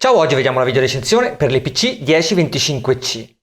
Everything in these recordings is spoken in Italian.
Ciao, oggi vediamo la video recensione per l'EPC 1025C.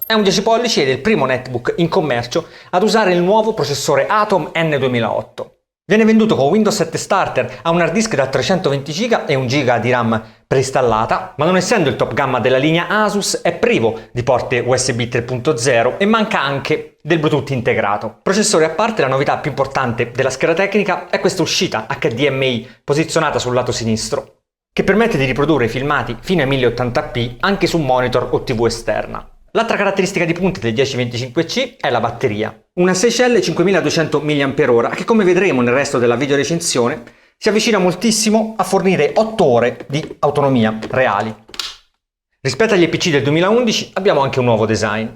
È un 10 pollici ed è il primo netbook in commercio ad usare il nuovo processore Atom N2008. Viene venduto con Windows 7 Starter, ha un hard disk da 320 GB e 1 GB di RAM preinstallata, ma non essendo il top gamma della linea Asus è privo di porte USB 3.0 e manca anche del Bluetooth integrato. Processore a parte, la novità più importante della scheda tecnica è questa uscita HDMI posizionata sul lato sinistro, che permette di riprodurre i filmati fino a 1080p anche su monitor o TV esterna. L'altra caratteristica di punta del 1025C è la batteria. Una 6 celle 5200 mAh che, come vedremo nel resto della video recensione, si avvicina moltissimo a fornire 8 ore di autonomia reali. Rispetto agli EPC del 2011 abbiamo anche un nuovo design,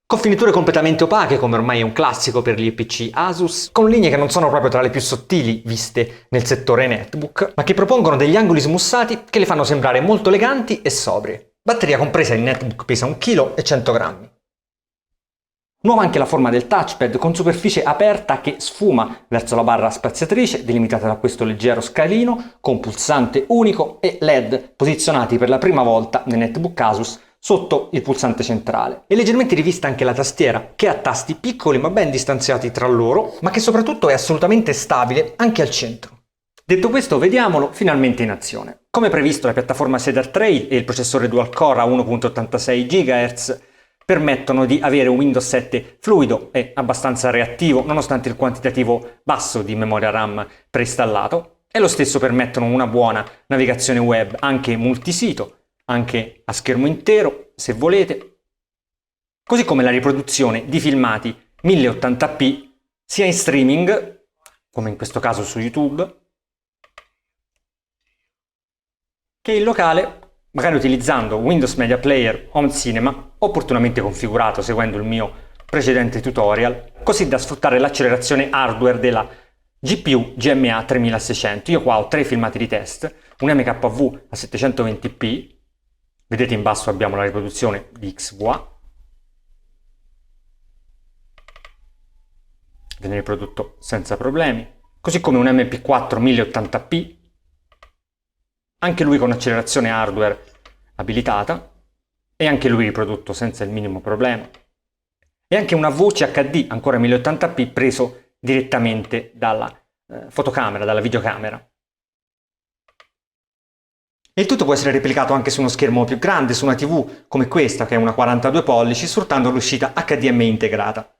con finiture completamente opache come ormai è un classico per gli EPC Asus, con linee che non sono proprio tra le più sottili viste nel settore netbook, ma che propongono degli angoli smussati che le fanno sembrare molto eleganti e sobrie. Batteria compresa in netbook pesa 1 kg e 100 grammi. Nuova anche la forma del touchpad con superficie aperta che sfuma verso la barra spaziatrice, delimitata da questo leggero scalino con pulsante unico e LED posizionati per la prima volta nel netbook Asus sotto il pulsante centrale. È leggermente rivista anche la tastiera, che ha tasti piccoli ma ben distanziati tra loro, ma che soprattutto è assolutamente stabile anche al centro. Detto questo, vediamolo finalmente in azione. Come previsto, la piattaforma Cedar Trail e il processore dual core a 1.86 GHz permettono di avere un Windows 7 fluido e abbastanza reattivo, nonostante il quantitativo basso di memoria RAM preinstallato, e lo stesso permettono una buona navigazione web, anche multisito, anche a schermo intero, se volete, così come la riproduzione di filmati 1080p sia in streaming, come in questo caso su YouTube, che in locale, magari utilizzando Windows Media Player Home Cinema, opportunamente configurato seguendo il mio precedente tutorial, così da sfruttare l'accelerazione hardware della GPU GMA 3600. Io qua ho 3 filmati di test, un MKV a 720p, vedete in basso abbiamo la riproduzione di XVA, viene riprodotto senza problemi, così come un MP4 1080p, anche lui con accelerazione hardware abilitata e anche lui riprodotto senza il minimo problema, e anche una voce HD ancora 1080p preso direttamente dalla fotocamera, dalla videocamera. E il tutto può essere replicato anche su uno schermo più grande, su una TV come questa che è una 42 pollici, sfruttando l'uscita HDMI integrata.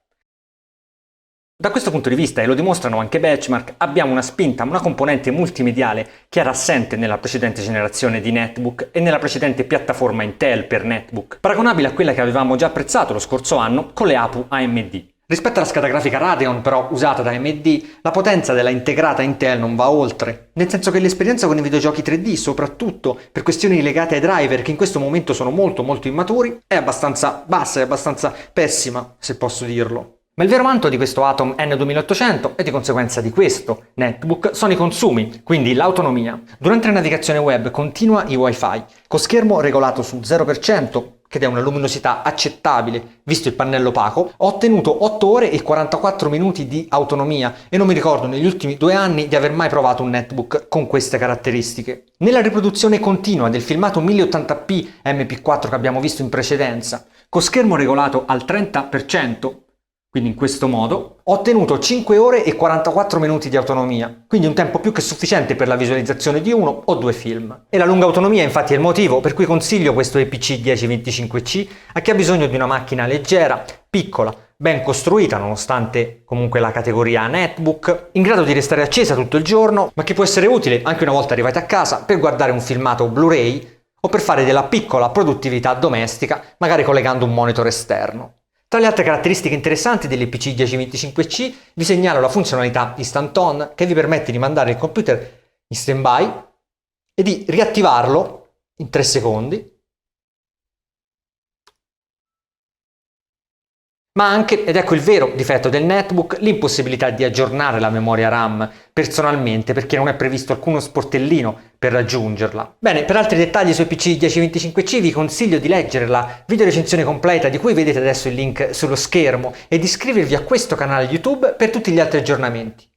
Da questo punto di vista, e lo dimostrano anche benchmark, abbiamo una spinta, una componente multimediale che era assente nella precedente generazione di netbook e nella precedente piattaforma Intel per netbook, paragonabile a quella che avevamo già apprezzato lo scorso anno con le APU AMD. Rispetto alla scheda grafica Radeon, però usata da AMD, la potenza della integrata Intel non va oltre, nel senso che l'esperienza con i videogiochi 3D, soprattutto per questioni legate ai driver che in questo momento sono molto immaturi, è abbastanza bassa, è abbastanza pessima, se posso dirlo. Ma il vero vanto di questo Atom N2800 e di conseguenza di questo netbook sono i consumi, quindi l'autonomia. Durante la navigazione web continua i Wi-Fi, con schermo regolato su 0%, che è una luminosità accettabile visto il pannello opaco. Ho ottenuto 8 ore e 44 minuti di autonomia e non mi ricordo negli ultimi 2 anni di aver mai provato un netbook con queste caratteristiche. Nella riproduzione continua del filmato 1080p MP4 che abbiamo visto in precedenza, con schermo regolato al 30%, quindi in questo modo, ho ottenuto 5 ore e 44 minuti di autonomia, quindi un tempo più che sufficiente per la visualizzazione di 1 o 2 film. E la lunga autonomia infatti è il motivo per cui consiglio questo EPC 1025C a chi ha bisogno di una macchina leggera, piccola, ben costruita nonostante comunque la categoria netbook, in grado di restare accesa tutto il giorno, ma che può essere utile anche una volta arrivati a casa per guardare un filmato Blu-ray o per fare della piccola produttività domestica, magari collegando un monitor esterno. Tra le altre caratteristiche interessanti dell'EPC 1025C vi segnalo la funzionalità Instant On, che vi permette di mandare il computer in stand-by e di riattivarlo in 3 secondi, ma anche, ed ecco il vero difetto del netbook, l'impossibilità di aggiornare la memoria RAM personalmente perché non è previsto alcuno sportellino per raggiungerla. Bene, per altri dettagli su EPC 1025C vi consiglio di leggere la video recensione completa di cui vedete adesso il link sullo schermo e di iscrivervi a questo canale YouTube per tutti gli altri aggiornamenti.